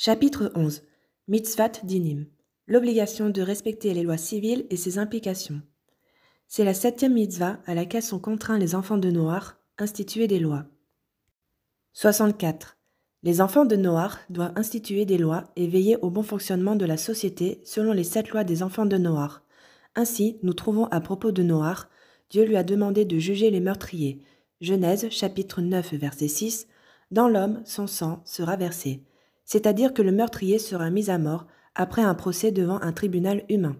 Chapitre 11. Mitzvat dinim. L'obligation de respecter les lois civiles et ses implications. C'est la 7e mitzvah à laquelle sont contraints les enfants de Noach, instituer des lois. 64. Les enfants de Noach doivent instituer des lois et veiller au bon fonctionnement de la société selon les 7 lois des enfants de Noach. Ainsi, nous trouvons à propos de Noach, Dieu lui a demandé de juger les meurtriers. Genèse chapitre 9 verset 6. Dans l'homme, son sang sera versé. C'est-à-dire que le meurtrier sera mis à mort après un procès devant un tribunal humain.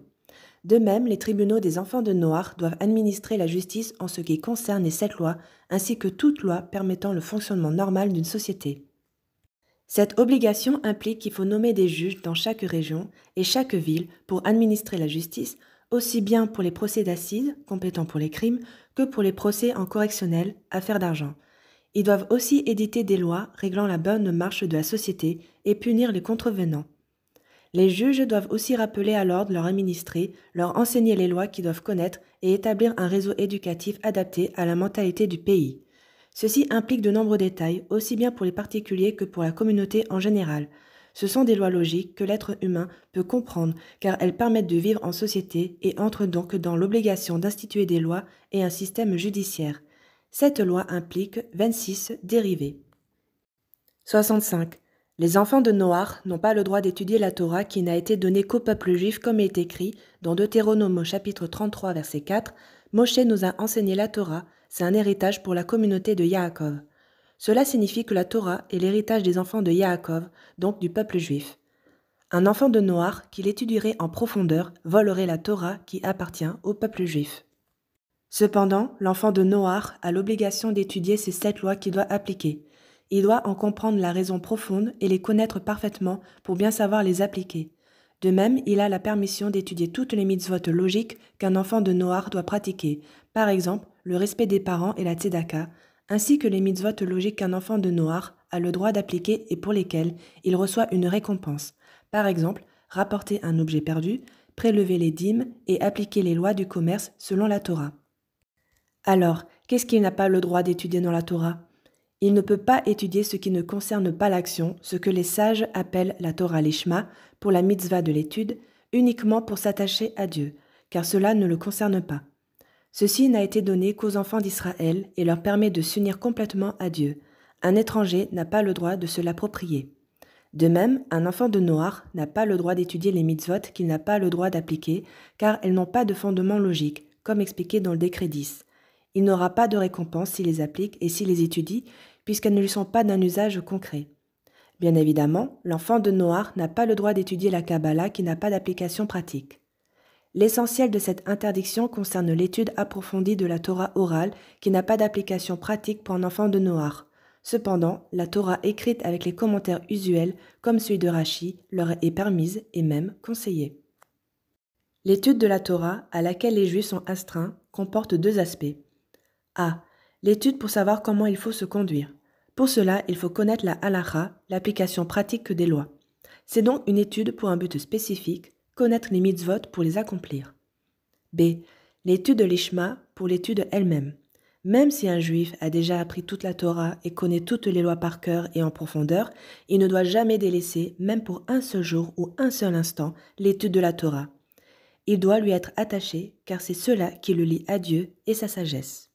De même, les tribunaux des enfants de Noach doivent administrer la justice en ce qui concerne les 7 lois, ainsi que toute loi permettant le fonctionnement normal d'une société. Cette obligation implique qu'il faut nommer des juges dans chaque région et chaque ville pour administrer la justice, aussi bien pour les procès d'assises, compétents pour les crimes, que pour les procès en correctionnel, affaires d'argent. Ils doivent aussi éditer des lois réglant la bonne marche de la société et punir les contrevenants. Les juges doivent aussi rappeler à l'ordre leurs administrés, leur enseigner les lois qu'ils doivent connaître et établir un réseau éducatif adapté à la mentalité du pays. Ceci implique de nombreux détails, aussi bien pour les particuliers que pour la communauté en général. Ce sont des lois logiques que l'être humain peut comprendre car elles permettent de vivre en société et entrent donc dans l'obligation d'instituer des lois et un système judiciaire. Cette loi implique 26 dérivés. 65. Les enfants de Noach n'ont pas le droit d'étudier la Torah qui n'a été donnée qu'au peuple juif comme est écrit dans Deutéronome chapitre 33 verset 4. Moshe nous a enseigné la Torah, c'est un héritage pour la communauté de Yaakov. Cela signifie que la Torah est l'héritage des enfants de Yaakov, donc du peuple juif. Un enfant de Noach qui l'étudierait en profondeur volerait la Torah qui appartient au peuple juif. Cependant, l'enfant de Noach a l'obligation d'étudier ces 7 lois qu'il doit appliquer. Il doit en comprendre la raison profonde et les connaître parfaitement pour bien savoir les appliquer. De même, il a la permission d'étudier toutes les mitzvot logiques qu'un enfant de Noach doit pratiquer, par exemple le respect des parents et la tzedaka, ainsi que les mitzvot logiques qu'un enfant de Noach a le droit d'appliquer et pour lesquelles il reçoit une récompense, par exemple rapporter un objet perdu, prélever les dîmes et appliquer les lois du commerce selon la Torah. Alors, qu'est-ce qu'il n'a pas le droit d'étudier dans la Torah ? Il ne peut pas étudier ce qui ne concerne pas l'action, ce que les sages appellent la Torah Lishma, pour la mitzvah de l'étude, uniquement pour s'attacher à Dieu, car cela ne le concerne pas. Ceci n'a été donné qu'aux enfants d'Israël et leur permet de s'unir complètement à Dieu. Un étranger n'a pas le droit de se l'approprier. De même, un enfant de Noach n'a pas le droit d'étudier les mitzvot qu'il n'a pas le droit d'appliquer, car elles n'ont pas de fondement logique, comme expliqué dans le décret 10. Il n'aura pas de récompense s'il les applique et s'il les étudie, puisqu'elles ne lui sont pas d'un usage concret. Bien évidemment, l'enfant de Noach n'a pas le droit d'étudier la Kabbalah qui n'a pas d'application pratique. L'essentiel de cette interdiction concerne l'étude approfondie de la Torah orale qui n'a pas d'application pratique pour un enfant de Noach. Cependant, la Torah écrite avec les commentaires usuels, comme celui de Rashi, leur est permise et même conseillée. L'étude de la Torah, à laquelle les Juifs sont astreints, comporte 2 aspects. A. L'étude pour savoir comment il faut se conduire. Pour cela, il faut connaître la halacha, l'application pratique des lois. C'est donc une étude pour un but spécifique, connaître les mitzvot pour les accomplir. B. L'étude de l'ishma pour l'étude elle-même. Même si un juif a déjà appris toute la Torah et connaît toutes les lois par cœur et en profondeur, il ne doit jamais délaisser, même pour un seul jour ou un seul instant, l'étude de la Torah. Il doit lui être attaché, car c'est cela qui le lie à Dieu et sa sagesse.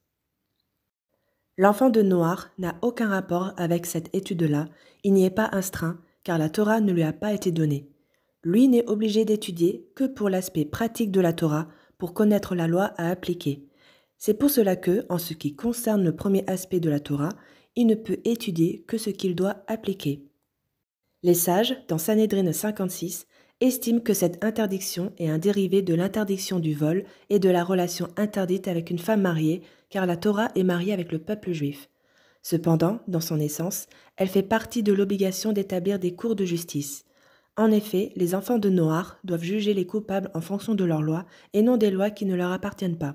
L'enfant de Noach n'a aucun rapport avec cette étude-là, il n'y est pas astreint, car la Torah ne lui a pas été donnée. Lui n'est obligé d'étudier que pour l'aspect pratique de la Torah, pour connaître la loi à appliquer. C'est pour cela que, en ce qui concerne le premier aspect de la Torah, il ne peut étudier que ce qu'il doit appliquer. Les sages, dans Sanhédrin 56, estiment que cette interdiction est un dérivé de l'interdiction du vol et de la relation interdite avec une femme mariée, car la Torah est mariée avec le peuple juif. Cependant, dans son essence, elle fait partie de l'obligation d'établir des cours de justice. En effet, les enfants de Noach doivent juger les coupables en fonction de leurs lois et non des lois qui ne leur appartiennent pas.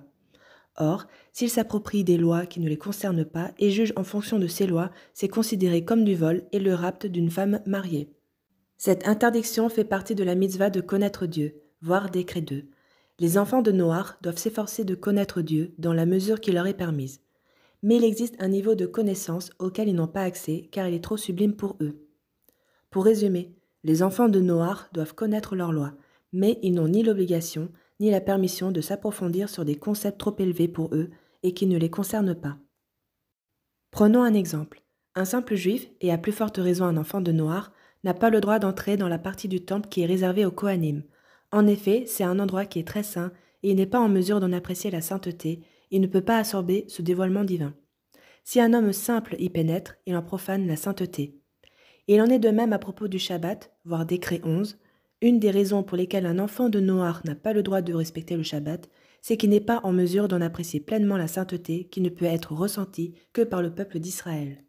Or, s'ils s'approprient des lois qui ne les concernent pas et jugent en fonction de ces lois, c'est considéré comme du vol et le rapt d'une femme mariée. Cette interdiction fait partie de la mitzvah de connaître Dieu, voire décret 2. Les enfants de Noach doivent s'efforcer de connaître Dieu dans la mesure qui leur est permise. Mais il existe un niveau de connaissance auquel ils n'ont pas accès car il est trop sublime pour eux. Pour résumer, Les enfants de Noach doivent connaître leur loi, mais ils n'ont ni l'obligation ni la permission de s'approfondir sur des concepts trop élevés pour eux et qui ne les concernent pas. Prenons un exemple. Un simple juif, et à plus forte raison un enfant de Noach, n'a pas le droit d'entrer dans la partie du temple qui est réservée aux Kohanim. En effet, c'est un endroit qui est très saint et il n'est pas en mesure d'en apprécier la sainteté, il ne peut pas absorber ce dévoilement divin. Si un homme simple y pénètre, il en profane la sainteté. Et il en est de même à propos du Shabbat, voire décret 11. Une des raisons pour lesquelles un enfant de Noach n'a pas le droit de respecter le Shabbat, c'est qu'il n'est pas en mesure d'en apprécier pleinement la sainteté qui ne peut être ressentie que par le peuple d'Israël.